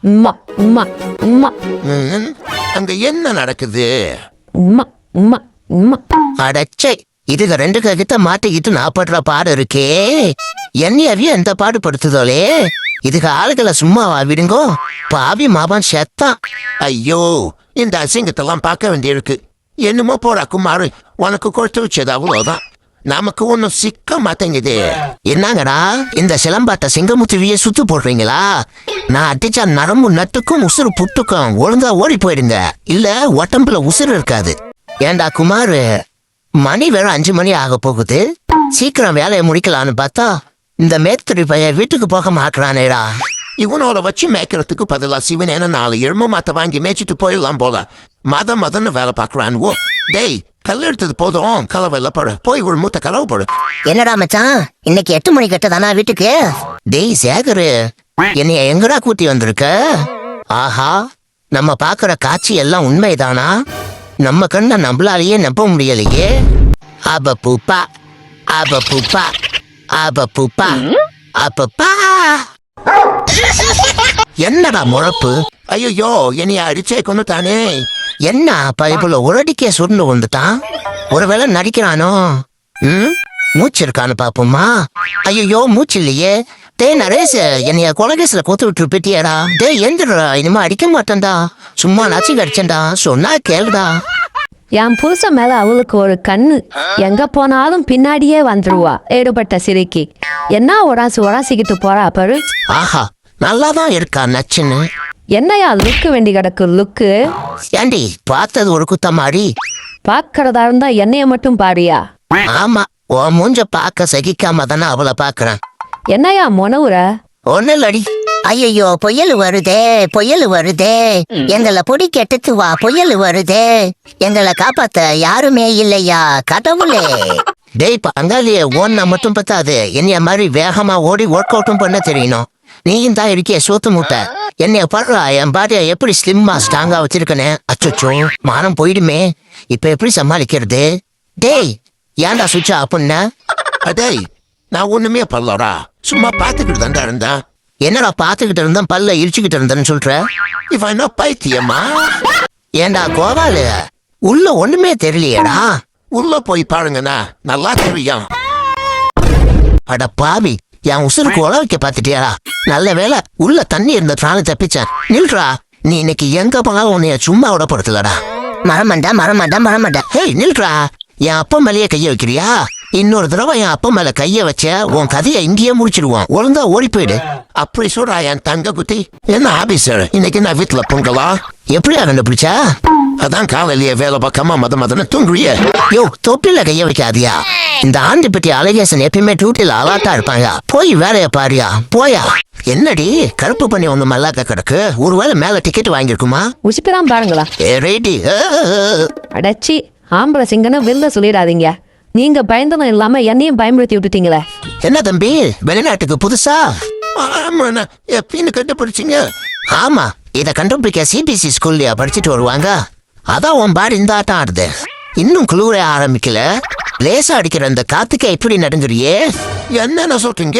உம்மா உம்மா உம்மா ம், அங்க என்ன நடக்குது? உம்மா உம்மா உம்மா. அடச்சை, இதுக ரெண்டு கிட்ட மாட்டிக்கிட்டு நான் படுற பாடு இருக்கே. என்னையவே எந்த பாடு படுத்துதோலே. இதுக்கு ஆளுகளை சும்மாவா விடுங்கோ? பாவி மாபான் செத்தான். ஐயோ, இந்த அசிங்கத்தெல்லாம் பார்க்க வேண்டியிருக்கு. என்னமோ போறா குமாரு, உனக்கு கொடுத்து வச்சது அவ்வளவுதான். நமக்கு ஒன்னும் சிக்க மாட்டேங்குது. என்னங்கடா இந்த சிலம்பாட்ட சிங்கமுத்துவிய சுத்து போடுறீங்களா? நான் அடிச்சா நரம்பு நட்டுக்கும் உசுறு புட்டுக்கும். ஒழுங்கா ஓடி போயிடுங்க, இல்ல உடம்புல உசுறு இருக்காது. ஏண்டா குமாரு, மணி வேற 5 மணி ஆக போகுது. சீக்கிரம் வேலையை முடிக்கலான்னு பார்த்தா இந்த மேத்துரி பையன் வீட்டுக்கு போக மாட்டானேடா. இவனோட வச்சு மேய்க்கிறதுக்கு பதிலா சிவனேன 4 எருமை மாத்த வாங்கி மேய்ச்சிட்டு போயிடலாம் போல. மதன்னு வேலை பார்க்கறான். ஓ டேய், கல் எடுத்தது போதும், கலவையில போடு. போய் ஒரு மூத்த கலவை போடு. என்னடா மச்சான், இன்னைக்கு 8 மணி கட்டதானா வீட்டுக்கு? டேய் சேகரு, என்னைய எங்கடா கூட்டி வந்திருக்க? ஆஹா, நம்ம பாக்குற காட்சி எல்லாம் உண்மைதானா? நம்ம கண்ண நம்மளாலேயே நம்ப முடியலையே. அப பூப்பா அப பூப்பா அப பூப்பா அப்பப்பா. என்னடா முழப்பு? ஐயோ, என்னைய அடிச்சே கொண்டுட்டானே. என்ன பைப்புல ஒரு அடிக்கே சுருண்டு வந்துட்டான்? ஒருவேளை நடிக்கிறானோ? மூச்சு இருக்கான்னு பாப்போமா? ஐயோ, மூச்சு இல்லையே. டே நரேஷ், என்னைய கொலகேஸ்ல கொத்து விட்டு பிட்டியாடா. டே எந்திரா, இனிமே அடிக்க மாட்டேன்டா. சும்மா நச்சு அடிச்சேன்டா, சொன்னா கேளுடா. என் புருஷன் மேல அவளுக்கு ஒரு கண்ணு. எங்க போனாலும் பின்னாடியே வந்துருவா. ஏடுபட்ட சிரிக்கி என்ன உராசிக்கிட்டு போறா பாரு. ஆஹா, நல்லாதான் இருக்கா நச்சுன்னு. என்னையா லுக்கு வேண்டி கிடக்கு லுக்கு? ஏண்டி பார்த்தது ஒரு குத்தமாடி? பாக்கிறதா இருந்தா என்னைய மட்டும் பாரியா? ஆமா, உன் மூஞ்ச பார்க்க சகிக்காம தானே அவளை பாக்குறேன். என்னையா மொனவுற? ஒண்ணு இல்லடி. ஐயோ, புயல் வருதே, புயல் வருதே. எங்களை பொடி கெட்டுத்து வா, புயல் வருதே. எங்களை காப்பாத்த யாருமே இல்லையா கடவுளே. டேய் பங்காளியே, ஓன்னா மட்டும் பத்தாது, என்னைய மாதிரி வேகமா ஓடி ஒர்க் அவுட்டும் பண்ண தெரியணும். நீயும் தான் இருக்கிய சோத்து மூட்டை. என்னைய பாடுறா, என் பாடிய எப்படி ஸ்லிம்மா ஸ்ட்ராங்கா வச்சிருக்கனே. அச்சோ, மானம் போயிடுமே. இப்ப எப்படி சமாளிக்கிறது? டேய், ஏன்டா சுவிட்சா அப்படின்னா? டேய், நான் ஒண்ணுமே பண்ணலடா, சும்மா பாத்துக்கிட்டு தான்டா இருந்தேன். என்னடா பாத்துக்கிட்டு இருந்தேன் பல்ல இடிச்சுக்கிட்டு இருந்தேன்னு சொல்ற? இவன் என்ன பைத்தியமா? ஏண்டா கோபாலு, உள்ள ஒண்ணுமே தெரியலையேடா. உள்ள போய் பாருங்கண்ணா, நல்லா தெரியும். அட பாவி, என் உசுருக்கு உழ வைக்க பாத்துட்டியாடா? நல்ல வேலை உள்ள தண்ணி இருந்ததுனால தப்பிச்சேன். நில்றா, நீ இன்னைக்கு எங்க போனாலும் உன்னைய சும்மா விடப்படுத்தலடா. மரமண்டா மரமண்டா மரமண்டா. ஹேய் நில்றா, என் அப்பா மேலேயே கைய வைக்கிறியா? இன்னொரு தடவை என் அப்பா மேல கைய வச்ச உன் கதையை இங்கேயே முடிச்சிடுவோம். ஒழுங்கா ஓடி போயிடு. அப்படி சொல்றா என் தங்க குட்டி. என்ன ஆபீசர், இன்னைக்கு நான் வீட்டுல பொங்கலா? எப்படியா கண்டுபிடிச்சா? அதான் காலையிலேயே வேலை பார்க்காம மதன்னு தூங்குறிய. யோ, தொப்பில கைய வைக்காதியா. இந்த ஆண்டு பெட்டி அழகேசன் எப்பயுமே டியூட்டில அலாட்டா இருப்பாங்க. போய் வேலைய பாரியா, போயா. என்னடி கருப்பு பண்ணி ஒண்ணு மல்லாக்க கிடக்கு? ஒருவேளை மேல டிக்கெட் வாங்கிருக்குமா? உசிப்பிதான் பாருங்களா. ரெடி. அடச்சி, ஆம்பளை சிங்கன்னு வெளில சொல்லிடாதீங்க. நீங்க பயந்தனம் இல்லாம என்னையும் பயன்படுத்தி விட்டுட்டீங்களே. என்ன தம்பி, வெளிநாட்டுக்கு புதுசா? ஆமாண்ணா, எப்படின்னு கண்டுபிடிச்சிங்க? ஆமா, இத கண்டுபிடிக்க சிபிஎஸ்சி ஸ்கூல்லையா படிச்சுட்டு வருவாங்க. அதான் உன் பாடி இந்த ஆட்டம் ஆடுது. இன்னும் குளிர ஆரம்பிக்கல. லேசா அடிக்கிற அந்த காத்துக்கு எப்படி நடந்துறியே? என்னென்ன சொல்றீங்க?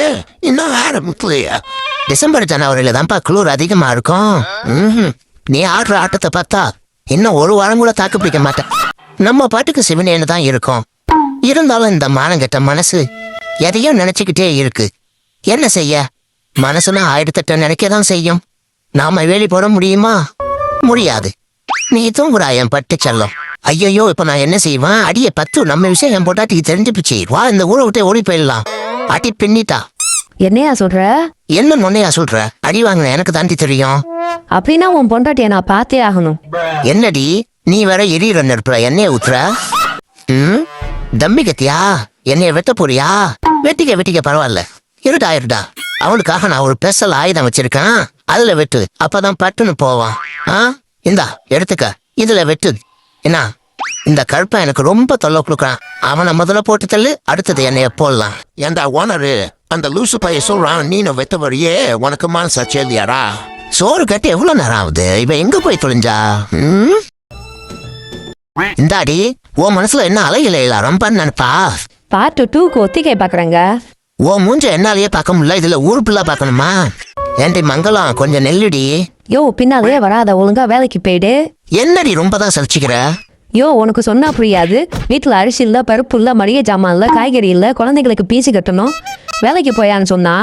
இன்னும் ஆரம்பிக்கலையா? டிசம்பர் ஜனவரியில தான்ப்பா குளிர் அதிகமா இருக்கும். நீ ஆடுற ஆட்டத்தை பார்த்தா இன்னும் ஒரு வாரம் கூட தாக்கு பிடிக்க மாட்டேன். நம்ம பாட்டுக்கு சிவனேன்னு தான் இருக்கும். இருந்தாலும் இந்த மானங்கெட்ட மனசு எதையும் நினைச்சுக்கிட்டே இருக்கு. என்ன செய்ய? மனசுனா 1008 நினைக்கதான் செய்யும். நாம வேலி போட முடியுமா? முடியாது. நீ தூங்குறா என் பட்டு செல்லம். ஐயோ, இப்ப நான் என்ன செய்வேன்? அடிய 10 நம்ம விஷயம் என் பொட்டாட்டிக்கு தெரிஞ்சுப்பிச்சு. வா, இந்த ஊரை விட்டு ஓடி போயிடலாம். அடி பின்னிட்டா. என்னையா சொல்ற? என்ன நொன்னையா சொல்ற? அடி வாங்கின எனக்கு தாண்டி தெரியும். அப்படின்னா உன் பொண்டாட்டிய நான் பார்த்தே ஆகணும். என்னடி நீ வேற எரியிற நெருப்புல எண்ணெய ஊத்துற? தம்பி கத்தியா? என்னைய வெட்ட போறியா? வெட்டிக்க பரவாயில்ல, இருடா. அவனுக்காக நான் ஒரு ஸ்பெஷல் ஆயுதம் வச்சிருக்கேன். அதுல வெட்டு, அப்பதான் பட்டுன்னு போவான். இந்தா எடுத்துக்க, இதுல வெட்டு. என்ன, இந்த கருப்பை எனக்கு ரொம்ப தொல்லை கொடுக்குறான். அவனை முதல்ல போட்டு தள்ளு, அடுத்தது என்னைய போடலாம். ஏண்டா ஓனரு, அந்த லூசு பைய சொல்றான் நீனும் வெட்ட வரியே, உனக்கு மனசாச்சு இல்லையாடா? சோறு கட்டி எவ்வளவு நேரம் ஆகுது? இவன் எங்க போய் தொலைஞ்சா? இந்தாடி, உன் மனசுல என்ன அலையில ரொம்ப நினைப்பா? பார்ட் 2க்கு ஒத்திகை பாக்குறேங்க. உன் மூஞ்ச என்னாலேயே பார்க்க முடியல, இதுல ஊருப்புள்ளா பார்க்கணுமா? ஏண்டி மங்களம் கொஞ்சம் நெல்லுடி. யோ பின்னாலே வராத, ஒழுங்கா வேலைக்கு போயிடு. என்னடி ரொம்ப தான் சலிச்சுக்கிற? யோ உனக்கு சொன்னா புரியாது. வீட்டுல அரிசி இல்ல, பருப்பு இல்ல, மளிகை ஜாமான் இல்ல, காய்கறி இல்ல, குழந்தைங்களுக்கு பீச்சு கட்டணும். வேலைக்கு போயான்னு சொன்னா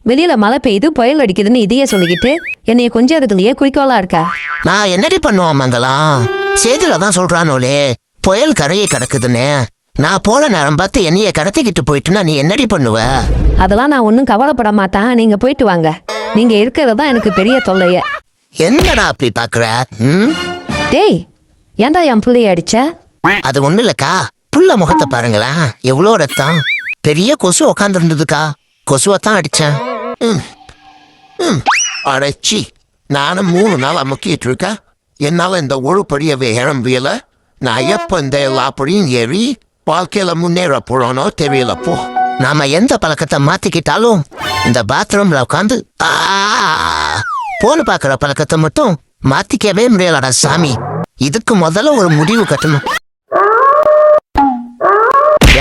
வெளியில மழை பெய்யுது, புயல் அடிக்குதுன்னு இதையே சொல்லிக்கிட்டு என்னைய கொஞ்சத்துலயே குறிக்கோளா இருக்க. நான் என்னடி பண்ணுவான் மங்களம்? சேதுல தான் சொல்றானோலே புயல் கரையை கிடக்குதுன்னு. நான் போல நேரம் பார்த்து என்னைய கடத்திக்கிட்டு போயிட்டுனா நீ என்னடி பண்ணுவ? அதெல்லாம் நான் ஒன்றும் கவலைப்பட மாட்டேன். நீங்க போயிட்டு வாங்க. நீங்க இருக்கிறது தான் எனக்கு பெரிய தொல்லைய. என்னடா அப்படி பாக்குற? டேய் ஏன்டா என் புள்ளைய அடிச்ச? அது ஒண்ணு இல்லக்கா, புள்ள முகத்தை பாருங்களேன், எவ்வளோ ரத்தம். பெரிய கொசு உக்காந்து இருந்ததுக்கா, கொசுவைத்தான் அடிச்சேன். அடைச்சி நானும் 3 நாள் அமுக்கிட்டு இருக்கேன். என்னால இந்த ஒரு படியவே இழம்பியல. நான் எப்ப இந்த எல்லா படியும் ஏறி வாழ்க்கையில முன்னேற போறோனோ தெரியல போ. நாம எந்த பழக்கத்தை மாத்திக்கிட்டாலும் இந்த பாத்ரூம்ல உட்காந்து போன பாக்குற பழக்கத்தை மட்டும் மாத்திக்கவே முடியலடா சாமி. இதுக்கு முதல்ல ஒரு முடிவு கட்டணும்.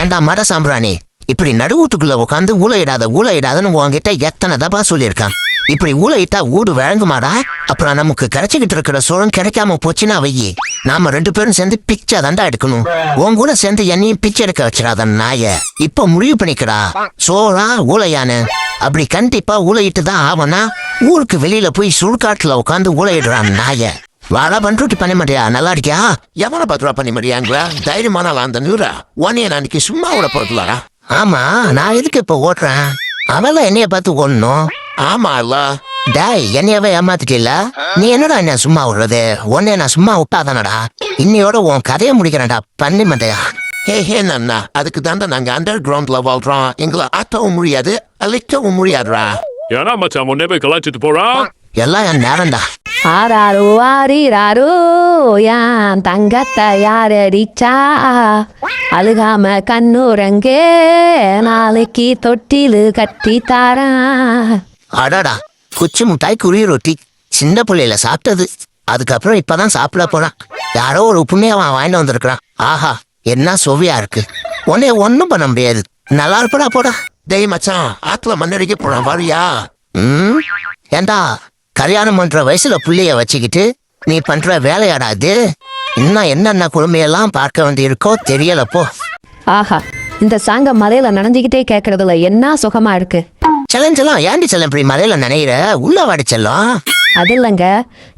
ஏண்டா மட சாம்பிராணி, இப்படி நடுவூட்டுக்குள்ள உட்காந்து ஊழையிடாதன்னு உங்ககிட்ட எத்தனை தபா சொல்லியிருக்கான். இப்படி ஊழையிட்டா ஊடு வழங்குமாடா? அப்புறம் நமக்கு கிடைச்சிக்கிட்டு இருக்கிற சோழம் கிடைக்காம போச்சுன்னா வையி, நாம 2 பேரும் சேர்ந்து பிச்சை தாண்டா எடுக்கணும். உன் கூட சேர்ந்து என்னையும் பிச்சை எடுக்க வச்சிடாத நாய. இப்ப முடிவு பண்ணிக்கடா, சோழா ஊழையானு. அப்படி கண்டிப்பா ஊழையிட்டு தான் ஆவனா ஊருக்கு வெளியில போய் சுழ்காட்டுல உட்காந்து ஊழையிடுறான் நாய. வாடா பண்ருட்டி பண்ண மாட்டியா? நல்லா இருக்கியா? எவனை பத்துரூபா பண்ணி மாட்டியாங்களா? தைரியமான அந்த நூறா உன்னைய நாளைக்கு சும்மா விட போறதுலாடா. ஆமா, நான் எதுக்கு இப்ப ஓட்டுறேன்? அவெல்லாம் என்னைய பார்த்து ஓடணும். ஆமா இல்ல டாய், என்னையவே ஏமாத்திட்டீல்ல. நீ என்னடா என்ன சும்மா விடுறது? உன்னைய நான் சும்மா விட்டாதானடா. இன்னையோட உன் கதையை முடிக்கிறேன்டா பண்ணி மாட்டையா? ஹே நன்னா, அதுக்கு தாண்டா நாங்க அண்டர் கிரவுண்ட்ல வாழ்றோம். எங்களை ஆட்டவும் முடியாது, அழிக்கவும் முடியாதுடா. ஏன்னா மச்சான் முன்னே போய் கலாச்சிட்டு போறான். எல்லாம் என் நேரம்டா. ஆராரோ ஆரிராரோ யான் தங்கத்தை யாரடிச்சா, அழுகாம கண்ணுரங்கே நாளைக்கு தொட்டிலு கட்டி தாரா. அடாடா, குச்சி முட்டாய் குருவி ரொட்டி சின்ன பிள்ளையில சாப்பிட்டது. அதுக்கப்புறம் இப்பதான் சாப்பிட போறான். யாரோ ஒரு உப்புமே அவன் வாங்கிட்டு வந்திருக்கிறான். ஆஹா, என்ன சுவையா இருக்கு. உன்னைய ஒன்னும் பண்ண முடியாது. நல்லா இருப்படா போடா. டேய் மச்சான், ஆத்துல மண்ணடிக்க போறான் வரியா? ஏண்டா கல்யாணம் பண்ற வயசுல புள்ளைய வச்சுக்கிட்டு நீ பண்ற வேலையாடா இது? இன்னும் என்னென்ன குழுமையெல்லாம் பார்க்க வேண்டி இருக்கோ தெரியல போ. ஆஹா, இந்த சாங்க மலையில நனைஞ்சுக்கிட்டே கேட்கறதுல என்ன சுகமா இருக்கு. செல்லாம் ஏண்டி செல்லம் இப்படி மலையில நினைகிற? உள்ள வாடி செல்லம். அது இல்லைங்க,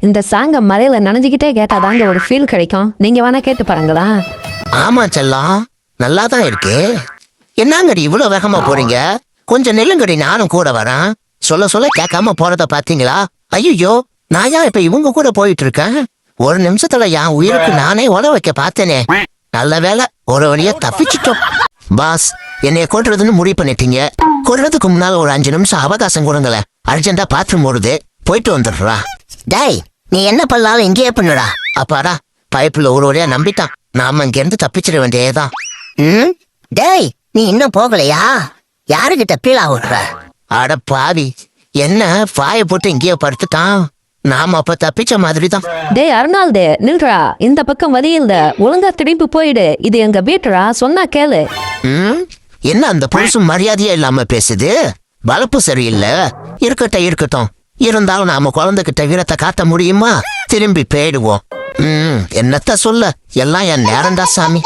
இந்த சாங்க மலையில நனைஞ்சுக்கிட்டே கேட்டாதாங்க ஒரு ஃபீல் கிடைக்கும். நீங்க வேணா கேட்டு பாருங்களா? ஆமா செல்லம், நல்லா தான் இருக்கு. என்னங்கடி இவ்வளவு வேகமா போறீங்க? கொஞ்சம் நெல்லுங்கடி, நானும் கூட வரேன். சொல்ல சொல்ல கேட்காம போறத பாத்தீங்களா? ஐயோ, நான் ஏன் இப்ப இவங்க கூட போயிட்டு இருக்கேன்? ஒரு நிமிஷத்துல என் உயிருக்கு நானே உத வைக்க பார்த்தேனே. நல்ல வேலை, ஒரு வழியா தப்பிச்சிட்டோம். பாஸ், என்னைய கொல்றதுன்னு முடிவு பண்ணிட்டீங்க. கொல்றதுக்கு முன்னால ஒரு 5 நிமிஷம் அவகாசம் கொடுங்களேன். அர்ஜென்டா பாத்ரூம் ஓடுது, போயிட்டு வந்துடுறா. டேய், நீ என்ன பண்ணாலும் இங்கேயே பண்ணுடா. அப்பாடா, பைப்புல ஒரு வழியா நம்பிட்டான். நாம இங்க இருந்து தப்பிச்சிட வேண்டியதுதான். டேய், நீ இன்னும் போகலையா? யாருகிட்ட பீலா விடுற? அட பாவி, என்ன பாய போட்டு இங்கேயே படுத்துட்டான். நாம அப்ப தப்பிச்ச மாதிரி தான். டேய் அருணால்டே, நில்றா. இந்த பக்கம் வழி இல்ல, ஒழுங்கா திரும்பி போயிடு. இது எங்க வீட்டுரா, சொன்னா கேளு. என்ன அந்த புருஷன் மரியாதையே இல்லாம பேசுது? வளர்ப்பு சரியில்லை. இருக்கட்டும். இருந்தாலும் நாம குழந்தைகிட்ட வீரத்தை காட்ட முடியுமா? திரும்பி போயிடுவோம். என்னத்த சொல்ல, எல்லாம் என் நேரம்டா சாமி.